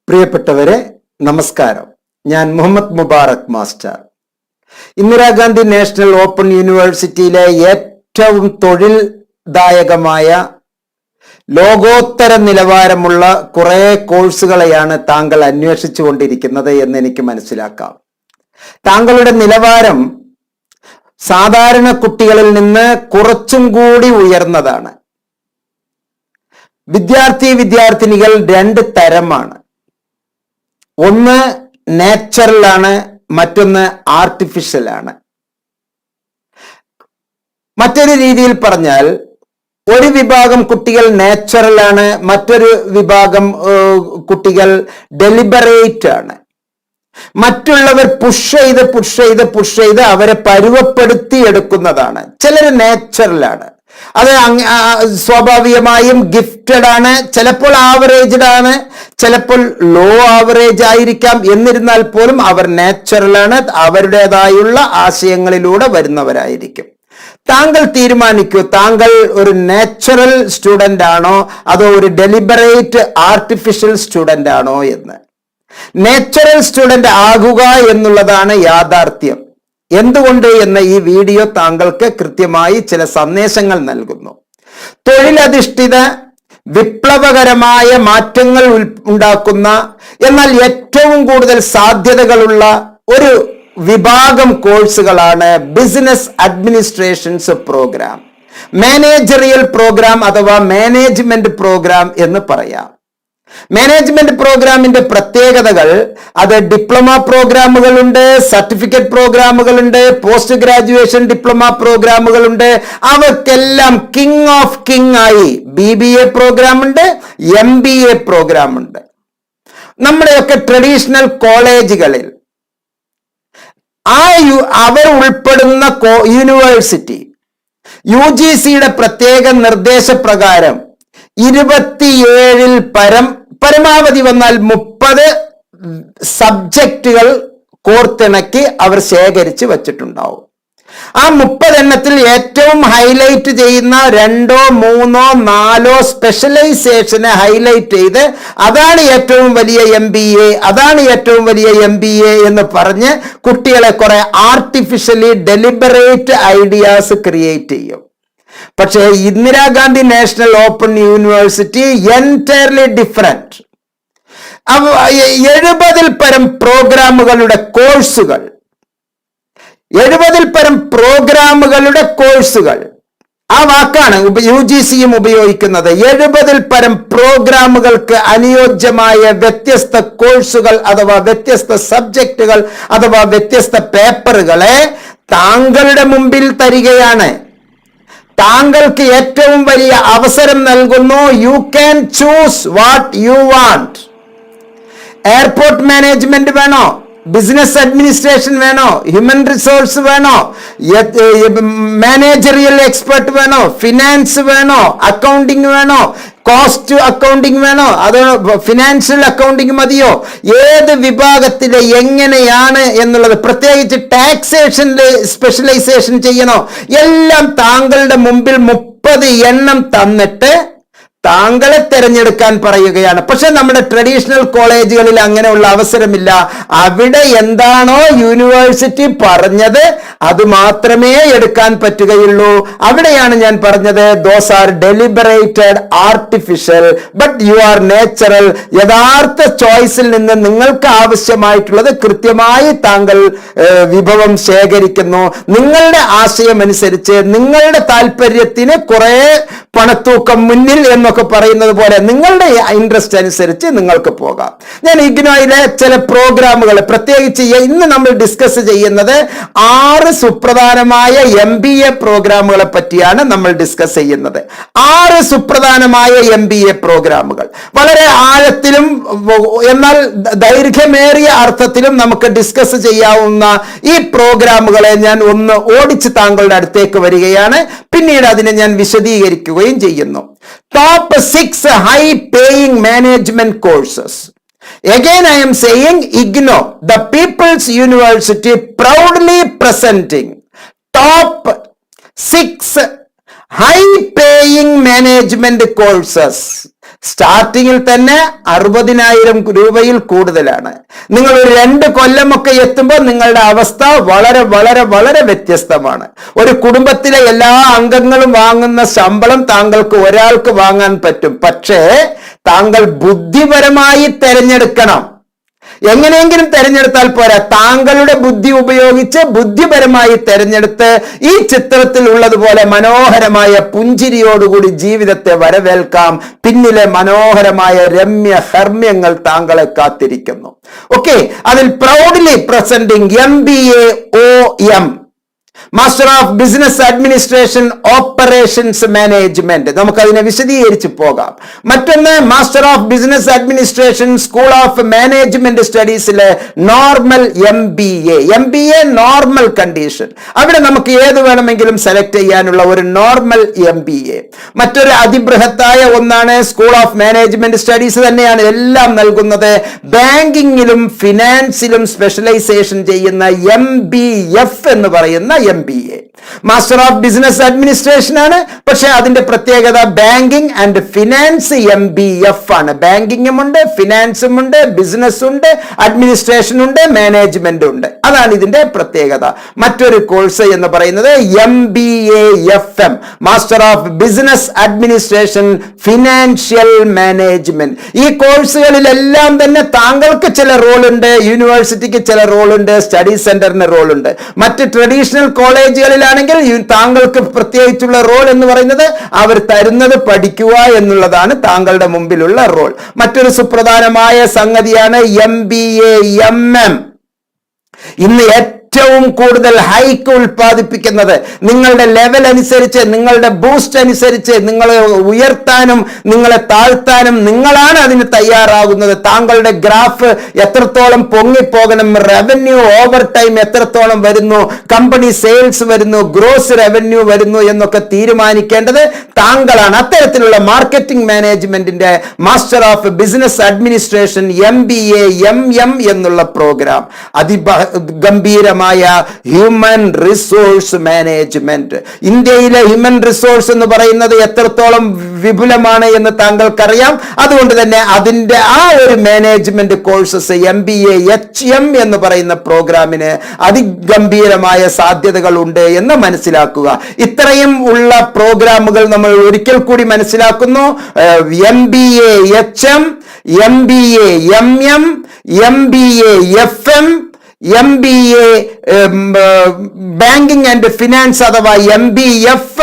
പ്രിയപ്പെട്ടവരെ നമസ്കാരം. ഞാൻ Muhammad Mubarak master. Indira Gandhi national open യൂണിവേഴ്സിറ്റിയിലെ ഏറ്റവും തൊഴിൽദായകമായ ലോകോത്തര നിലവാരമുള്ള കുറെ കോഴ്സുകളെയാണ് താങ്കൾ അന്വേഷിച്ചു കൊണ്ടിരിക്കുന്നത് എന്ന് എനിക്ക് മനസ്സിലാക്കാം. താങ്കളുടെ നിലവാരം സാധാരണ കുട്ടികളിൽ നിന്ന് കുറച്ചും കൂടി ഉയർന്നതാണ്. വിദ്യാർത്ഥിനികൾ രണ്ട് തരമാണ്. ഒന്ന് നാച്ചുറലാണ്, മറ്റൊന്ന് ആർട്ടിഫിഷ്യലാണ്. മറ്റൊരു രീതിയിൽ പറഞ്ഞാൽ ഒരു വിഭാഗം കുട്ടികൾ നാച്ചുറലാണ്, മറ്റൊരു വിഭാഗം കുട്ടികൾ ഡെലിബറേറ്റ് ആണ്. മറ്റുള്ളവർ പുഷ് ചെയ്ത് അവരെ പരുവപ്പെടുത്തി എടുക്കുന്നതാണ്. ചിലർ നാച്ചുറലാണ്, അത് സ്വാഭാവികമായും ഗിഫ്റ്റഡ് ആണ്, ചിലപ്പോൾ ആവറേജ്ഡ് ആണ്, ചിലപ്പോൾ ലോ ആവറേജ് ആയിരിക്കാം. എന്നിരുന്നാൽ പോലും അവർ നാച്ചുറലാണ്, അവരുടേതായുള്ള ആശയങ്ങളിലൂടെ വരുന്നവരായിരിക്കും. താങ്കൾ തീരുമാനിക്കൂ, താങ്കൾ ഒരു നാച്ചുറൽ സ്റ്റുഡന്റ് ആണോ അതോ ഒരു ഡെലിബറേറ്റ് ആർട്ടിഫിഷ്യൽ സ്റ്റുഡന്റ് ആണോ എന്ന്. നാച്ചുറൽ സ്റ്റുഡന്റ് ആകുക എന്നുള്ളതാണ് യാഥാർത്ഥ്യം. എന്തുകൊണ്ട് എന്ന ഈ വീഡിയോ താങ്കൾക്ക് കൃത്യമായി ചില സന്ദേശങ്ങൾ നൽകുന്നു. തൊഴിലധിഷ്ഠിത വിപ്ലവകരമായ മാറ്റങ്ങൾ ഉണ്ടാക്കുന്ന, എന്നാൽ ഏറ്റവും കൂടുതൽ സാധ്യതകളുള്ള ഒരു വിഭാഗം കോഴ്സുകളാണ് business administrations program, managerial program അഥവാ മാനേജ്മെന്റ് പ്രോഗ്രാം എന്ന് പറയാം. മാനേജ്മെന്റ് പ്രോഗ്രാമിന്റെ പ്രത്യേകതകൾ, അത് ഡിപ്ലോമ പ്രോഗ്രാമുകളുണ്ട്, സർട്ടിഫിക്കറ്റ് പ്രോഗ്രാമുകളുണ്ട്, പോസ്റ്റ് ഗ്രാജുവേഷൻ ഡിപ്ലോമ പ്രോഗ്രാമുകളുണ്ട്. അവക്കെല്ലാം കിങ് ഓഫ് കിങ് ആയി BBA പ്രോഗ്രാം ഉണ്ട്, MBA പ്രോഗ്രാം ഉണ്ട്. നമ്മുടെയൊക്കെ ട്രഡീഷണൽ കോളേജുകളിൽ അവർ ഉൾപ്പെടുന്ന യൂണിവേഴ്സിറ്റി UGCയുടെ പ്രത്യേക നിർദ്ദേശപ്രകാരം 27 പരമാവധി വന്നാൽ 30 സബ്ജക്റ്റുകൾ കോർത്തിണക്കി അവർ ശേഖരിച്ച് വച്ചിട്ടുണ്ടാവും. ആ 30 എണ്ണത്തിൽ ഏറ്റവും ഹൈലൈറ്റ് ചെയ്യുന്ന 2, 3, 4 സ്പെഷ്യലൈസേഷനെ ഹൈലൈറ്റ് ചെയ്ത് അതാണ് ഏറ്റവും വലിയ MBA, അതാണ് ഏറ്റവും വലിയ MBA എന്ന് പറഞ്ഞ് കുട്ടികളെ കുറെ ആർട്ടിഫിഷ്യലി ഡെലിബറേറ്റ് ഐഡിയാസ് ക്രിയേറ്റ് ചെയ്യും. പക്ഷേ Indira Gandhi national open university entirely different. 70 പരം പ്രോഗ്രാമുകളുടെ കോഴ്സുകൾ, 70 പരം പ്രോഗ്രാമുകളുടെ കോഴ്സുകൾ, ആ വാക്കാണ് UGCയും ഉപയോഗിക്കുന്നത്. 70 പരം പ്രോഗ്രാമുകൾക്ക് അനുയോജ്യമായ വ്യത്യസ്ത കോഴ്സുകൾ അഥവാ വ്യത്യസ്ത സബ്ജക്റ്റുകൾ അഥവാ വ്യത്യസ്ത പേപ്പറുകളെ താങ്കളുടെ മുമ്പിൽ തരികയാണ്. താങ്കൾക്ക് ഏറ്റവും വലിയ അവസരം നൽകുന്നു. You can choose what you want. Airport management വേണോ, ബിസിനസ് അഡ്മിനിസ്ട്രേഷൻ വേണോ, ഹ്യൂമൻ റിസോഴ്സ് വേണോ, മാനേജറിയൽ എക്സ്പെർട്ട് വേണോ, ഫിനാൻസ് വേണോ, അക്കൗണ്ടിങ് വേണോ, കോസ്റ്റ് അക്കൗണ്ടിങ് വേണോ, അതോ ഫിനാൻഷ്യൽ അക്കൗണ്ടിങ് മതിയോ, ഏത് വിഭാഗത്തിലെ എങ്ങനെയാണ് എന്നുള്ളത്, പ്രത്യേകിച്ച് ടാക്സേഷനിൽ സ്പെഷ്യലൈസേഷൻ ചെയ്യണോ, എല്ലാം താങ്കളുടെ മുമ്പിൽ 30 എണ്ണം തന്നിട്ട് താങ്കളെ തിരഞ്ഞെടുക്കാൻ പറയുകയാണ്. പക്ഷെ നമ്മുടെ ട്രഡീഷണൽ കോളേജുകളിൽ അങ്ങനെയുള്ള അവസരമില്ല. അവിടെ എന്താണോ യൂണിവേഴ്സിറ്റി പറഞ്ഞത് അത് മാത്രമേ എടുക്കാൻ പറ്റുകയുള്ളൂ. അവിടെയാണ് ഞാൻ പറഞ്ഞത്, those are deliberated artificial but you are natural. യഥാർത്ഥ ചോയ്സിൽ നിന്ന് നിങ്ങൾക്ക് ആവശ്യമായിട്ടുള്ളത് കൃത്യമായി താങ്കൾ വിഭവം ശേഖരിക്കുന്നു. നിങ്ങളുടെ ആശയം അനുസരിച്ച്, നിങ്ങളുടെ താല്പര്യത്തിന് കുറെ പണത്തൂക്കം മുന്നിൽ എന്നൊക്കെ പറയുന്നത് പോലെ നിങ്ങളുടെ ഇൻട്രസ്റ്റ് അനുസരിച്ച് നിങ്ങൾക്ക് പോകാം. ഞാൻ ഇഗ്നോയിലെ ചില പ്രോഗ്രാമുകൾ, പ്രത്യേകിച്ച് ഇന്ന് നമ്മൾ ഡിസ്കസ് ചെയ്യുന്നത് 6 സുപ്രധാനമായ MBA പ്രോഗ്രാമുകളെ പറ്റിയാണ് നമ്മൾ ഡിസ്കസ് ചെയ്യുന്നത്. 6 സുപ്രധാനമായ MBA പ്രോഗ്രാമുകൾ വളരെ ആഴത്തിലും എന്നാൽ ദൈർഘ്യമേറിയ അർത്ഥത്തിലും നമുക്ക് ഡിസ്കസ് ചെയ്യാവുന്ന ഈ പ്രോഗ്രാമുകളെ ഞാൻ ഒന്ന് ഓടിച്ച് താങ്കളുടെ അടുത്തേക്ക് വരികയാണ്. പിന്നീട് അതിനെ ഞാൻ വിശദീകരിക്കുകയും ചെയ്യുന്നു. Top 6 high paying management courses. Again I am saying IGNO, the People's University, proudly presenting top 6 high paying management courses. സ്റ്റാർട്ടിങ്ങിൽ തന്നെ 60,000 രൂപയിൽ കൂടുതലാണ്. നിങ്ങൾ ഒരു 2 കൊല്ലമൊക്കെ എത്തുമ്പോൾ നിങ്ങളുടെ അവസ്ഥ വളരെ വളരെ വളരെ വ്യത്യസ്തമാണ്. ഒരു കുടുംബത്തിലെ എല്ലാ അംഗങ്ങളും വാങ്ങുന്ന ശമ്പളം താങ്കൾക്ക് ഒരാൾക്ക് വാങ്ങാൻ പറ്റും. പക്ഷേ താങ്കൾ ബുദ്ധിപരമായി തെരഞ്ഞെടുക്കണം. എങ്ങനെയെങ്കിലും തെരഞ്ഞെടുത്താൽ പോരാ, താങ്കളുടെ ബുദ്ധി ഉപയോഗിച്ച് ബുദ്ധിപരമായി തെരഞ്ഞെടുത്ത് ഈ ചിത്രത്തിൽ ഉള്ളതുപോലെ മനോഹരമായ പുഞ്ചിരിയോടുകൂടി ജീവിതത്തെ വരവേൽക്കാം. പിന്നിലെ മനോഹരമായ രമ്യ ഹർമ്മ്യങ്ങൾ താങ്കളെ കാത്തിരിക്കുന്നു. ഓക്കെ, അതിൽ proudly presenting MBA OM, master of business administration operations management. നമുക്കതിനെ വിശദീകരിച്ച് പോകാം. മറ്റൊന്ന് master of business administration school of management സ്റ്റഡീസിലെ നോർമൽ MBA നോർമൽ കണ്ടീഷൻ. അവിടെ നമുക്ക് ഏത് വേണമെങ്കിലും സെലക്ട് ചെയ്യാനുള്ള ഒരു നോർമൽ MBA. മറ്റൊരു അതിബൃഹത്തായ ഒന്നാണ് സ്കൂൾ ഓഫ് മാനേജ്മെന്റ് സ്റ്റഡീസ് തന്നെയാണ് എല്ലാം നൽകുന്നത്. ബാങ്കിങ്ങിലും ഫിനാൻസിലും സ്പെഷ്യലൈസേഷൻ ചെയ്യുന്ന MBF എന്ന് പറയുന്ന MBA. Master of business administration ആണ്, പക്ഷെ അതിന്റെ പ്രത്യേകത ബാങ്കിങ് ആൻഡ് ഫിനാൻസ് MBF ആണ്. ബാങ്കിങ്ങും ഉണ്ട്, ഫിനാൻസും ഉണ്ട്, ബിസിനസ് ഉണ്ട്, അഡ്മിനിസ്ട്രേഷൻ ഉണ്ട്, മാനേജ്മെന്റ് ഉണ്ട്. അതാണ് ഇതിന്റെ പ്രത്യേകത. മറ്റൊരു കോഴ്സ് എന്ന് പറയുന്നത് MBA FM, master of business administration financial management. ഈ കോഴ്സുകളിലെല്ലാം തന്നെ താങ്കൾക്ക് ചില റോൾ ഉണ്ട്, യൂണിവേഴ്സിറ്റിക്ക് ചില റോൾ ഉണ്ട്, സ്റ്റഡി സെന്ററിന് റോൾ ഉണ്ട്. മറ്റ് ട്രഡീഷണൽ കോളേജുകളിലാണെങ്കിൽ താങ്കൾക്ക് പ്രത്യേകിച്ചുള്ള റോൾ എന്ന് പറയുന്നത് അവർ തരുന്നത് പഠിക്കുക എന്നുള്ളതാണ് താങ്കളുടെ മുമ്പിലുള്ള റോൾ. മറ്റൊരു സുപ്രധാനമായ സംഗതിയാണ് MBA MM. ഇന്ന് ഏറ്റവും കൂടുതൽ ഹൈക്ക് ഉൽപ്പാദിപ്പിക്കുന്നത് നിങ്ങളുടെ ലെവൽ അനുസരിച്ച്, നിങ്ങളുടെ ബൂസ്റ്റ് അനുസരിച്ച് നിങ്ങളെ ഉയർത്താനും നിങ്ങളെ താഴ്ത്താനും നിങ്ങളാണ് അതിന് തയ്യാറാകുന്നത്. താങ്കളുടെ ഗ്രാഫ് എത്രത്തോളം പൊങ്ങിപ്പോകണം, റവന്യൂ ഓവർ ടൈം എത്രത്തോളം വരുന്നു, കമ്പനി സെയിൽസ് വരുന്നു, ഗ്രോസ് റവന്യൂ വരുന്നു എന്നൊക്കെ തീരുമാനിക്കേണ്ടത് താങ്കളാണ്. അത്തരത്തിലുള്ള മാർക്കറ്റിംഗ് മാനേജ്മെന്റിന്റെ master of business administration MBA MM എന്നുള്ള പ്രോഗ്രാം അതിഗംഭീരമായ ഹ്യൂമൻ റിസോഴ്സ് മാനേജ്മെന്റ്. ഇന്ത്യയിലെ ഹ്യൂമൻ റിസോഴ്സ് എന്ന് പറയുന്നത് എത്രത്തോളം വിപുലമാണ് എന്ന് താങ്കൾക്കറിയാം. അതുകൊണ്ട് തന്നെ അതിന്റെ ആ ഒരു മാനേജ്മെന്റ് കോഴ്സസ് MBA HM എന്ന് പറയുന്ന പ്രോഗ്രാമിന് അതിഗംഭീരമായ സാധ്യതകൾ ഉണ്ട് എന്ന് മനസ്സിലാക്കുക. ഇത്രയും ഉള്ള പ്രോഗ്രാമുകൾ നമ്മൾ ഒരിക്കൽ കൂടി മനസ്സിലാക്കുന്നു. MBA HM, MBA MM, MBA FM, MBA banking and finance അഥവാ MBF,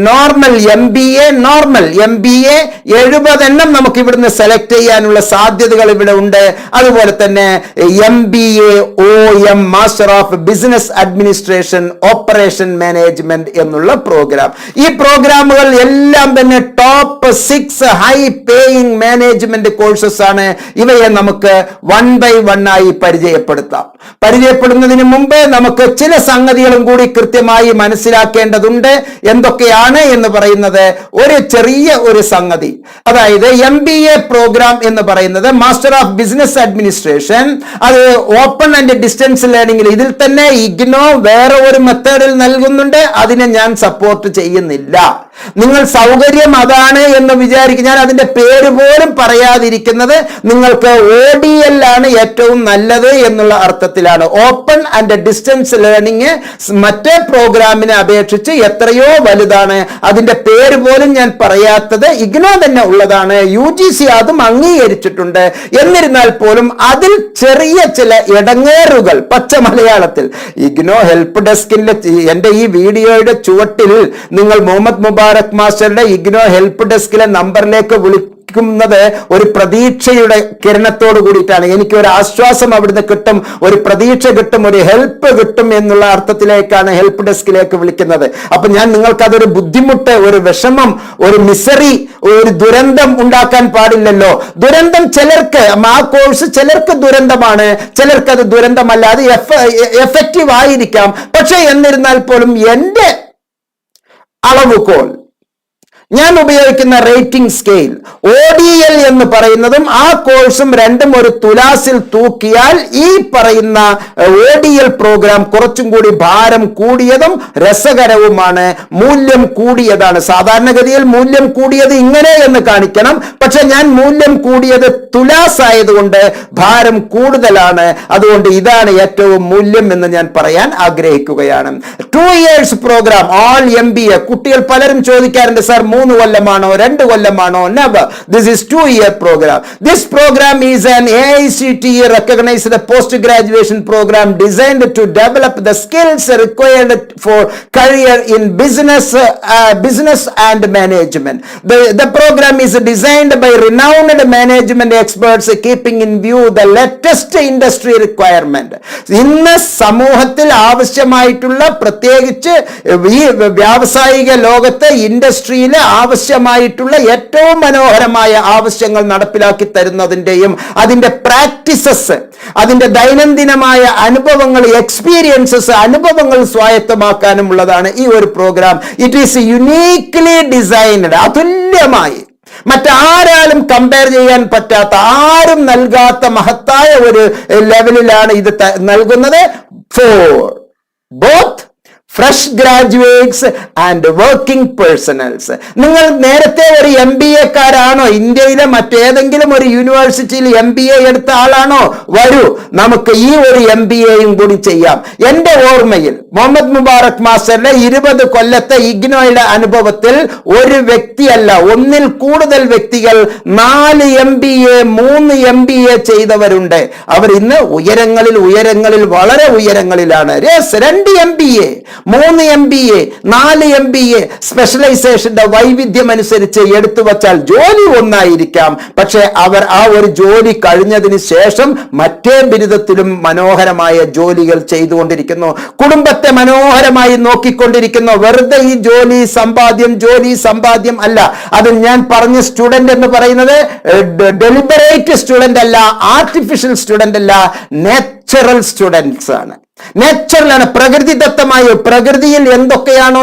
നോർമൽ MBA 70 എണ്ണം നമുക്ക് ഇവിടുന്ന് സെലക്ട് ചെയ്യാനുള്ള സാധ്യതകൾ ഇവിടെ ഉണ്ട്. അതുപോലെ തന്നെ MBA OM, master of business administration operation management എന്നുള്ള പ്രോഗ്രാം. ഈ പ്രോഗ്രാമുകൾ എല്ലാം തന്നെ top 6 high paying management courses ആണ്. ഇവയെ നമുക്ക് 1 by 1 ആയി പരിചയപ്പെടുത്താം. പരിചയപ്പെടുന്നതിന് മുമ്പ് നമുക്ക് ചില സംഗതികളും കൂടി കൃത്യമായി മനസ്സിലാക്കേണ്ടതുണ്ട്. എന്തൊക്കെയാണ് എന്ന് പറയുന്നത് ഒരു ചെറിയ ഒരു സംഗതി. അതായത് MBA പ്രോഗ്രാം എന്ന് പറയുന്നത് മാസ്റ്റർ ഓഫ് ബിസിനസ് അഡ്മിനിസ്ട്രേഷൻ, അത് ഓപ്പൺ ആൻഡ് ഡിസ്റ്റൻസ് ലേണിംഗിൽ ഇതിൽ തന്നെ ഇഗ്നോ വേറെ ഒരു മെത്തേഡിൽ നൽകുന്നുണ്ട്. അതിനെ ഞാൻ സപ്പോർട്ട് ചെയ്യുന്നില്ല. നിങ്ങൾ സൗകര്യം അതാണ് എന്ന് വിചാരിക്കും. ഞാൻ അതിന്റെ പേര് പോലും പറയാതിരിക്കുന്നത് നിങ്ങൾക്ക് ODL ആണ് ഏറ്റവും നല്ലത് എന്നുള്ള അർത്ഥത്തിലാണ്. ഓപ്പൺ ആൻഡ് ഡിസ്റ്റൻസ് ലേണിംഗ് മറ്റേ പ്രോഗ്രാമിനെ അപേക്ഷിച്ച് എത്രയോ വലുതാണ്. അതിന്റെ പേര് പോലും ഞാൻ പറയാത്തത് ഇഗ്നോ തന്നെ ഉള്ളതാണ്. UGC അതും അംഗീകരിച്ചിട്ടുണ്ട്. എന്നിരുന്നാൽ പോലും അതിൽ ചെറിയ ചില ഇടങ്ങേറുകൾ പച്ച മലയാളത്തിൽ ഇഗ്നോ ഹെൽപ്പ് ഡെസ്കിന്റെ എന്റെ ഈ വീഡിയോയുടെ ചുവട്ടിൽ നിങ്ങൾ മുഹമ്മദ് മുബാറക് മാസ്റ്ററുടെ ഇഗ്നോ ഹെൽപ്പ് ഡെസ്കിലെ നമ്പറിലേക്ക് വിളിക്കുന്നത് ഒരു പ്രതീക്ഷയുടെ കിരണത്തോട് കൂടിയിട്ടാണ്. എനിക്ക് ഒരു ആശ്വാസം അവിടുന്ന് കിട്ടും, ഒരു പ്രതീക്ഷ കിട്ടും, ഒരു ഹെൽപ്പ് കിട്ടും എന്നുള്ള അർത്ഥത്തിലേക്കാണ് ഹെൽപ്പ് ഡെസ്കിലേക്ക് വിളിക്കുന്നത്. അപ്പൊ ഞാൻ നിങ്ങൾക്ക് അതൊരു ബുദ്ധിമുട്ട്, ഒരു വിഷമം, ഒരു മിസറി, ഒരു ദുരന്തം ഉണ്ടാക്കാൻ പാടില്ലല്ലോ. ദുരന്തം ചിലർക്ക്, ആ കോഴ്സ് ചിലർക്ക് ദുരന്തമാണ്, ചിലർക്ക് അത് ദുരന്തമല്ല. അത് എഫക്റ്റീവ് ആയിരിക്കാം. പക്ഷെ എന്നിരുന്നാൽ പോലും എന്റെ അളവുകോൽ, ഞാൻ ഉപയോഗിക്കുന്ന റേറ്റിംഗ് സ്കെയിൽ ODL എന്ന് പറയുന്നതും ആ കോഴ്സും രണ്ടും ഒരു തുലാസിൽ തൂക്കിയാൽ ഈ പറയുന്ന ODL പ്രോഗ്രാം കുറച്ചും കൂടി ഭാരം കൂടിയതും രസകരവുമാണ്, മൂല്യം കൂടിയതാണ്. സാധാരണഗതിയിൽ മൂല്യം കൂടിയത് ഇങ്ങനെ എന്ന് കാണിക്കണം, പക്ഷെ ഞാൻ മൂല്യം കൂടിയത് തുലാസ് ആയതുകൊണ്ട് ഭാരം കൂടുതലാണ്, അതുകൊണ്ട് ഇതാണ് ഏറ്റവും മൂല്യം എന്ന് ഞാൻ പറയാൻ ആഗ്രഹിക്കുകയാണ്. 2 years പ്രോഗ്രാം ഓൾ MBA. കുട്ടികൾ പലരും ചോദിക്കാറുണ്ട്, sir 3 കൊല്ലമാണോ 2 കൊല്ലമാണോ? Never. This is 2-year program. This program is an AICTE recognized post graduation program designed to develop the skills required for career in business and management. The program is designed by renowned management experts keeping in view the latest industry requirement. ഇന്ന് സമൂഹത്തിൽ ആവശ്യമായിട്ടുള്ള, പ്രത്യേകിച്ച് ഈ വ്യാവസായിക ലോകത്ത് ഇൻഡസ്ട്രിയിൽ ആവശ്യമായിട്ടുള്ള ഏറ്റവും മനോഹരമായ ആവശ്യങ്ങൾ നടപ്പിലാക്കി തരുന്നതിൻ്റെയും അതിൻ്റെ പ്രാക്ടീസസ്, അതിൻ്റെ ദൈനംദിനമായ അനുഭവങ്ങൾ, എക്സ്പീരിയൻസസ്, അനുഭവങ്ങൾ സ്വായത്തമാക്കാനുമുള്ളതാണ് ഈ ഒരു പ്രോഗ്രാം. It is uniquely designed. അതുല്യമായി മറ്റാരാലും കമ്പയർ ചെയ്യാൻ പറ്റാത്ത, ആരും നൽകാത്ത മഹത്തായ ഒരു ലെവലിലാണ് ഇത് നൽകുന്നത്. For both fresh graduates and working personnels. നിങ്ങൾ നേരത്തെ ഒരു MBA-കാരാണോ? ഇന്ത്യയിലെ മറ്റേതെങ്കിലും ഒരു യൂണിവേഴ്സിറ്റിയിൽ MBA എടുത്ത ആളാണോ? വരൂ, നമുക്ക് ഈ ഒരു MBA-യും കൂടി ചെയ്യാം. എൻ്റെ ഓർമ്മയിൽ മുഹമ്മദ് മുബാറക് മാസ്റ്ററിന്റെ 20 കൊല്ലത്തെ ഇഗ്നോയുടെ അനുഭവത്തിൽ ഒരു വ്യക്തിയല്ല, ഒന്നിൽ കൂടുതൽ വ്യക്തികൾ 4 MBA 3 MBA ചെയ്തവരുണ്ട്. അവർ ഇന്ന് ഉയരങ്ങളിൽ വളരെ ഉയരങ്ങളിലാണ്. 2 MBA 3 MBA 4 MBA സ്പെഷ്യലൈസേഷന്റെ വൈവിധ്യം അനുസരിച്ച് എടുത്തു വച്ചാൽ ജോലി ഒന്നായിരിക്കാം, പക്ഷെ അവർ ആ ഒരു ജോലി കഴിഞ്ഞതിന് ശേഷം മറ്റേ ബിരുദത്തിലും മനോഹരമായ ജോലികൾ ചെയ്തുകൊണ്ടിരിക്കുന്നു, കുടുംബത്തെ മനോഹരമായി നോക്കിക്കൊണ്ടിരിക്കുന്നു. വെറുതെ ഈ ജോലി സമ്പാദ്യം അല്ല. അത് ഞാൻ പറഞ്ഞ സ്റ്റുഡന്റ് എന്ന് പറയുന്നത് ഡെലിബറേറ്റ് സ്റ്റുഡന്റ് അല്ല, ആർട്ടിഫിഷ്യൽ സ്റ്റുഡന്റ് അല്ല, നാച്ചുറൽ സ്റ്റുഡൻസ് ആണ്. നാച്ചുറലാണ്, പ്രകൃതിദത്തമായ, പ്രകൃതിയിൽ എന്തൊക്കെയാണോ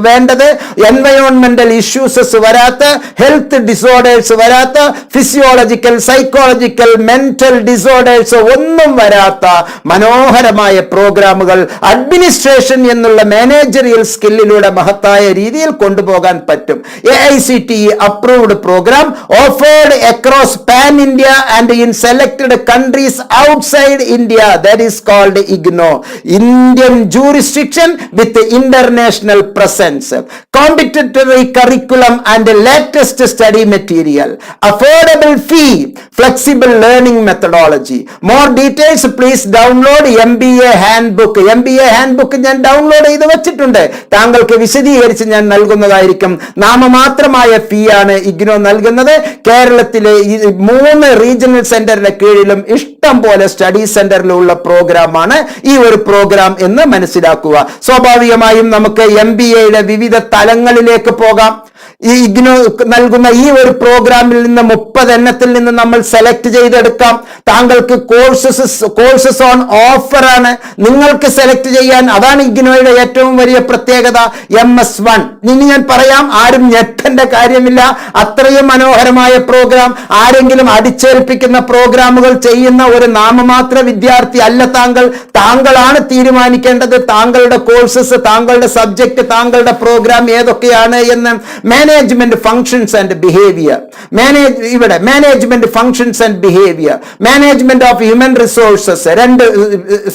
വേണ്ടത്, എൻവയോൺമെന്റൽ ഇഷ്യൂസസ് വരാത്ത, ഹെൽത്ത് ഡിസോർഡേഴ്സ് വരാത്ത, ഫിസിയോളജിക്കൽ, സൈക്കോളജിക്കൽ, മെന്റൽ ഡിസോർഡേഴ്സ് ഒന്നും വരാത്ത മനോഹരമായ പ്രോഗ്രാമുകൾ അഡ്മിനിസ്ട്രേഷൻ എന്നുള്ള മാനേജറിയൽ സ്കില്ലിലൂടെ മഹത്തായ രീതിയിൽ കൊണ്ടുപോകാൻ പറ്റും. AICTE approved programme offered across pan India and in selected countries outside India. That is called IGNOU, Indian jurisdiction with international presence, competitive curriculum and latest study material, affordable fee, flexible learning methodology. More details please download MBA handbook. MBA handbook ഞാൻ download ചെയ്ത് വെച്ചിട്ടുണ്ട്, താങ്കൾക്ക് വിശദീകരിച്ച് ഞാൻ നൽകുന്നതായിരിക്കും. നാമമാത്രമായ ഫീ ആണ് IGNOU നൽകുന്നത്. കേരളത്തിലെ 3 റീജിയണൽ സെന്ററിന്റെ കീഴിലും ഇഷ്ടം പോലെ സ്റ്റഡി സെന്ററിലുള്ള പ്രോഗ്രാമാണ് ഈ ഒരു പ്രോഗ്രാം എന്ന് മനസ്സിലാക്കുക. സ്വാഭാവികമായും നമുക്ക് MBA-യുടെ വിവിധ തലങ്ങളിലേക്ക് പോകാം. ഈ IGNOU നൽകുന്ന ഈ ഒരു പ്രോഗ്രാമിൽ നിന്ന് 30 എണ്ണത്തിൽ നിന്ന് നമ്മൾ സെലക്ട് ചെയ്തെടുക്കാം. താങ്കൾക്ക് കോഴ്സസ് ഓൺ ഓഫർ ആണ്, നിങ്ങൾക്ക് സെലക്ട് ചെയ്യാൻ. അതാണ് IGNOUയുടെ ഏറ്റവും വലിയ പ്രത്യേകത. MS1 ഇനി ഞാൻ പറയാം, ആരും ഞെട്ടേണ്ട കാര്യമില്ല, അത്രയും മനോഹരമായ പ്രോഗ്രാം. ആരെങ്കിലും അടിച്ചേൽപ്പിക്കുന്ന പ്രോഗ്രാമുകൾ ചെയ്യുന്ന ഒരു നാമമാത്ര വിദ്യാർത്ഥി അല്ല താങ്കളാണ് തീരുമാനിക്കേണ്ടത്. താങ്കളുടെ കോഴ്സസ്, താങ്കളുടെ സബ്ജക്ട്, താങ്കളുടെ പ്രോഗ്രാം ഏതൊക്കെയാണ് എന്ന്. Management functions and behaviour, management functions and behaviour, management of human resources 2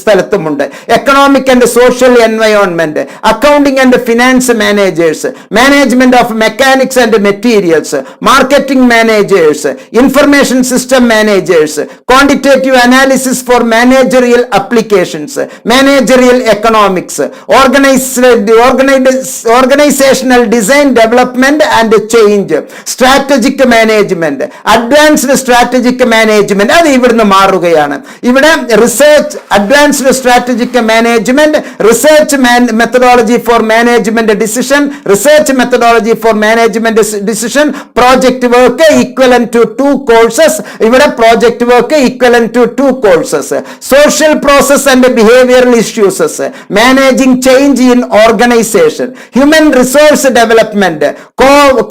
സ്ഥലത്തുമുണ്ട്. Economic and social environment, accounting and finance managers, management of mechanics and materials, marketing managers, information system managers, quantitative analysis for managerial applications, managerial economics, organisational design development and change, strategic management, advanced strategic management. അത് ഇവിടുന്ന് മാറുകയാണ്. ഇവിടെ research, advanced strategic management, research methodology for management decision, research methodology for management decision, project work equivalent to 2 courses. ഇവിടെ project work equivalent to 2 courses. Social process and behavioural issues, managing change in organisation, human resource development,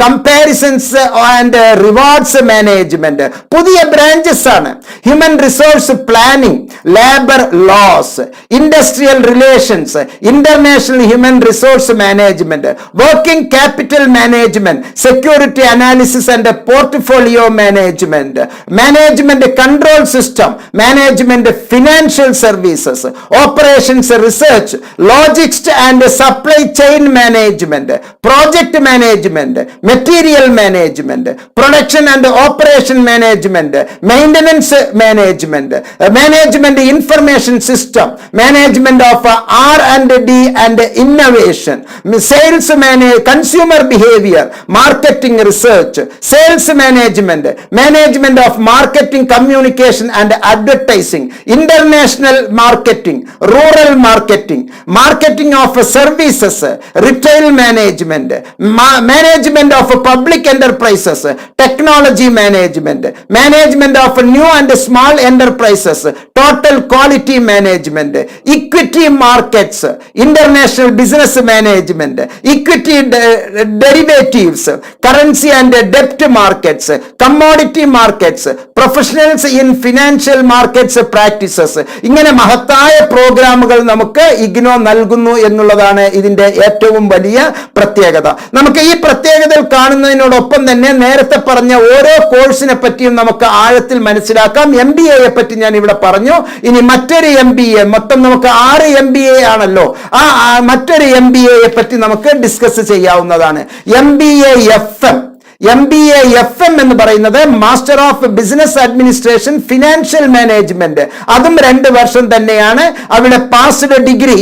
comparisons and rewards management പുതിയ branches ആണ്. Human resource planning, labour laws, industrial relations, international human resource management, working capital management, security analysis and portfolio management, management control system, management financial services, operations research, logistics and supply chain management, project management, material management, production and operation management, maintenance management, management information system, management of R&D and innovation, sales consumer behaviour, marketing research, sales management, management of marketing communication and advertising, international marketing, rural marketing, marketing of services, retail management, management of public enterprises, technology management, management of new and small enterprises, total quality management, equity markets, international business management, equity derivatives, currency and ഡെപ്റ്റ് markets, commodity markets, professionals in financial markets practices. ഇങ്ങനെ മഹത്തായ പ്രോഗ്രാമുകൾ നമുക്ക് ഇഗ്നോ നൽകുന്നു എന്നുള്ളതാണ് ഇതിന്റെ ഏറ്റവും വലിയ പ്രത്യേകത. നമുക്ക് ഈ പ്രത്യേകതകൾ കാണുന്നതിനോടൊപ്പം തന്നെ നേരത്തെ പറഞ്ഞ ഓരോ കോഴ്സിനെ പറ്റിയും നമുക്ക് ആഴത്തിൽ മനസ്സിലാക്കാം. MBA പറ്റി ഞാൻ ഇവിടെ പറഞ്ഞു. ഇനി മറ്റൊരു MBA, മൊത്തം നമുക്ക് 6 MBA ആണല്ലോ, ആ മറ്റൊരു MBA പറ്റി നമുക്ക് ഡിസ്കസ് ചെയ്യാവുന്നതാണ്. MBA FM എന്ന് പറയുന്നത് master of business administration financial management. അതും 2 വർഷം തന്നെയാണ്. അവിടെ passed degree,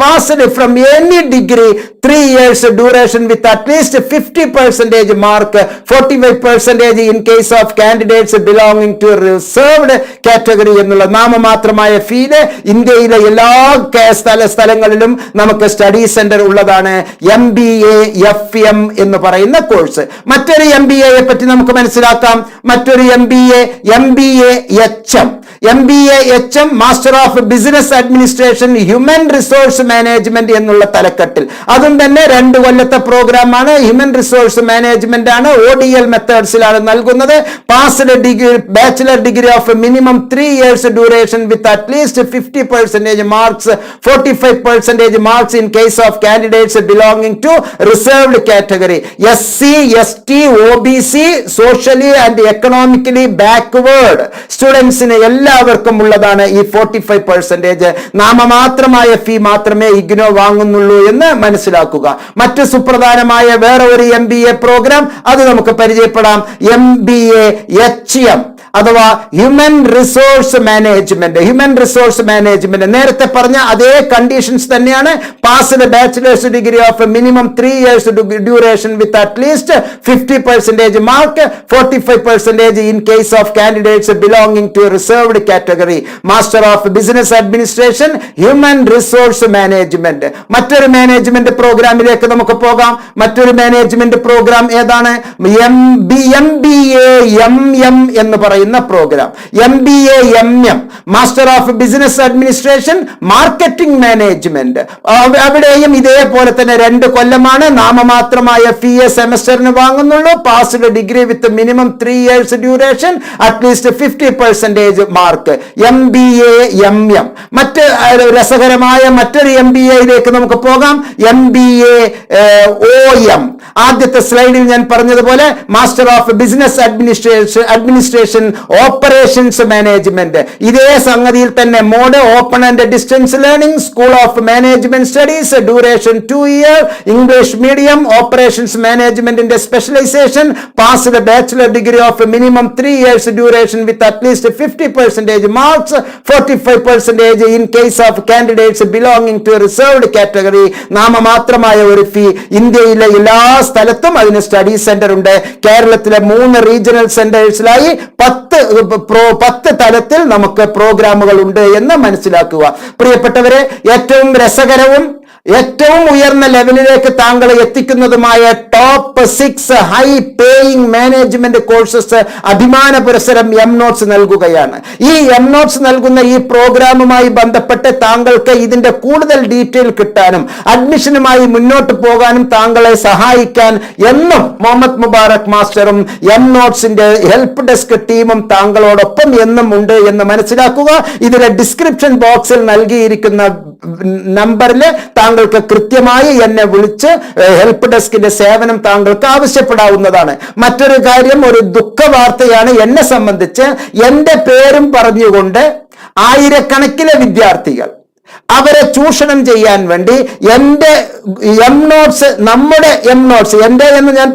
passed from any degree, 3 years duration with at least 50% mark, 45% in case of candidates belonging to reserved category എന്നുള്ള നാമമാത്രമായ ഫീല് ഇന്ത്യയിലെ എല്ലാ സ്ഥലങ്ങളിലും നമുക്ക് സ്റ്റഡി സെന്റർ ഉള്ളതാണ്. MBA FM എന്ന് പറയുന്ന കോഴ്സ്. മറ്റൊരു MBA പറ്റി നമുക്ക് മനസ്സിലാക്കാം. മറ്റൊരു MBA HM master of business administration human resource management എന്നുള്ള തലക്കെട്ടിൽ. അതും തന്നെ 2 കൊല്ലത്തെ പ്രോഗ്രാമാണ്. ഹ്യൂമൻ റിസോഴ്സ് മാനേജ്മെന്റ് ആണ്, ODL മെത്തേഡ്സിലാണ് നൽകുന്നത്. Passed degree, bachelor degree of minimum 3 years duration with at least 50% marks, 45% marks in case of candidates belonging to reserved category. SC ST OBC socially and economically backward സ്റ്റുഡൻസിന് എല്ലാവർക്കും ഉള്ളതാണ് ഈ 45%. നാമമാത്രമായ ഫീ മാത്രമേ ഇഗ്നോ വാങ്ങുന്നുള്ളൂ എന്ന് മനസ്സിലാക്കുക. മറ്റ് സുപ്രധാനമായ വേറെ ഒരു MBA പ്രോഗ്രാം അത് നമുക്ക് പരിചയപ്പെടാം. MBA HM അഥവാ ഹ്യൂമൻ റിസോഴ്സ് മാനേജ്മെന്റ്. നേരത്തെ പറഞ്ഞ അതേ കണ്ടീഷൻസ് തന്നെയാണ്. Passed bachelors degree of minimum 3 years duration with at least 50% mark, 45% in case of candidates belonging to reserved category. Master of business administration human resource management. മറ്റൊരു management പ്രോഗ്രാമിലേക്ക് നമുക്ക് പോകാം. മറ്റൊരു മാനേജ്മെന്റ് പ്രോഗ്രാം ഏതാണ്? MBA MM എന്ന് പറയുന്ന പ്രോഗ്രാം. MBA MM master of business administration marketing management. അവിടെയും ഇതേപോലെ തന്നെ 2 കൊല്ലമാണ്. നാമമാത്രമായ fee സെമസ്റ്ററിന് വാങ്ങുന്നുള്ളൂ. Passed degree with minimum 3 years duration, at least 50% mark. MBA MM. മറ്റ് രസകരമായ മറ്റൊരു MBAയിലേക്ക് നമുക്ക് പോകാം. MBA OM. ആദ്യത്തെ സ്ലൈഡിൽ ഞാൻ പറഞ്ഞതുപോലെ master of business administration operations management. ഇതേ സംഗതിയിൽ തന്നെ mode open and distance learning, school of management studies, duration 2 years, English medium, operations മാനേജ്മെന്റിന്റെ specialisation, passed bachelor degree of minimum 3 years duration with at least 50% marks, 45% in case of candidates belonging to reserved category. നാമമാത്രമായ ഒരു ഫീ. ഇന്ത്യയിലെ എല്ലാ സ്ഥലത്തും അതിന് study centre ഉണ്ട്. കേരളത്തിലെ 3 regional സെന്റേഴ്സിലായി 10 തലത്തിൽ നമുക്ക് പ്രോഗ്രാമുകൾ ഉണ്ട് എന്ന് മനസ്സിലാക്കുക. പ്രിയപ്പെട്ടവരെ, ഏറ്റവും രസകരവും ഏറ്റവും ഉയർന്ന ലെവലിലേക്ക് താങ്കളെ എത്തിക്കുന്നതുമായ top 6 high paying management courses അഭിമാന പുരസ്സരം എംനോട്സ് നൽകുകയാണ്. ഈ എംനോട്സ് നൽകുന്ന ഈ പ്രോഗ്രാമുമായി ബന്ധപ്പെട്ട് താങ്കൾക്ക് ഇതിന്റെ കൂടുതൽ ഡീറ്റെയിൽ കിട്ടാനും അഡ്മിഷനുമായി മുന്നോട്ട് പോകാനും താങ്കളെ സഹായിക്കാൻ എന്നും മുഹമ്മദ് മുബാറക് മാസ്റ്ററും എംനോട്സിന്റെ ഹെൽപ്പ് ഡെസ്ക് ടീമും താങ്കളോടൊപ്പം എന്നും ഉണ്ട് എന്ന് മനസ്സിലാക്കുക. ഇതിലെ ഡിസ്ക്രിപ്ഷൻ ബോക്സിൽ നൽകിയിരിക്കുന്ന നമ്പറിൽ താങ്കൾക്ക് കൃത്യമായി എന്നെ വിളിച്ച് ഹെൽപ്പ് ഡെസ്കിന്റെ സേവനം താങ്കൾക്ക് ആവശ്യപ്പെടാവുന്നതാണ്. മറ്റൊരു കാര്യം, ഒരു ദുഃഖ വാർത്തയാണ് എന്നെ സംബന്ധിച്ച്. എന്റെ പേരും പറഞ്ഞുകൊണ്ട് ആയിരക്കണക്കിന് വിദ്യാർത്ഥികൾ അവരെ ചൂഷണം ചെയ്യാൻ വേണ്ടി എന്റെ എംനോട്സ്, നമ്മുടെ എംനോട്സ്, എന്റെ എന്ന് ഞാൻ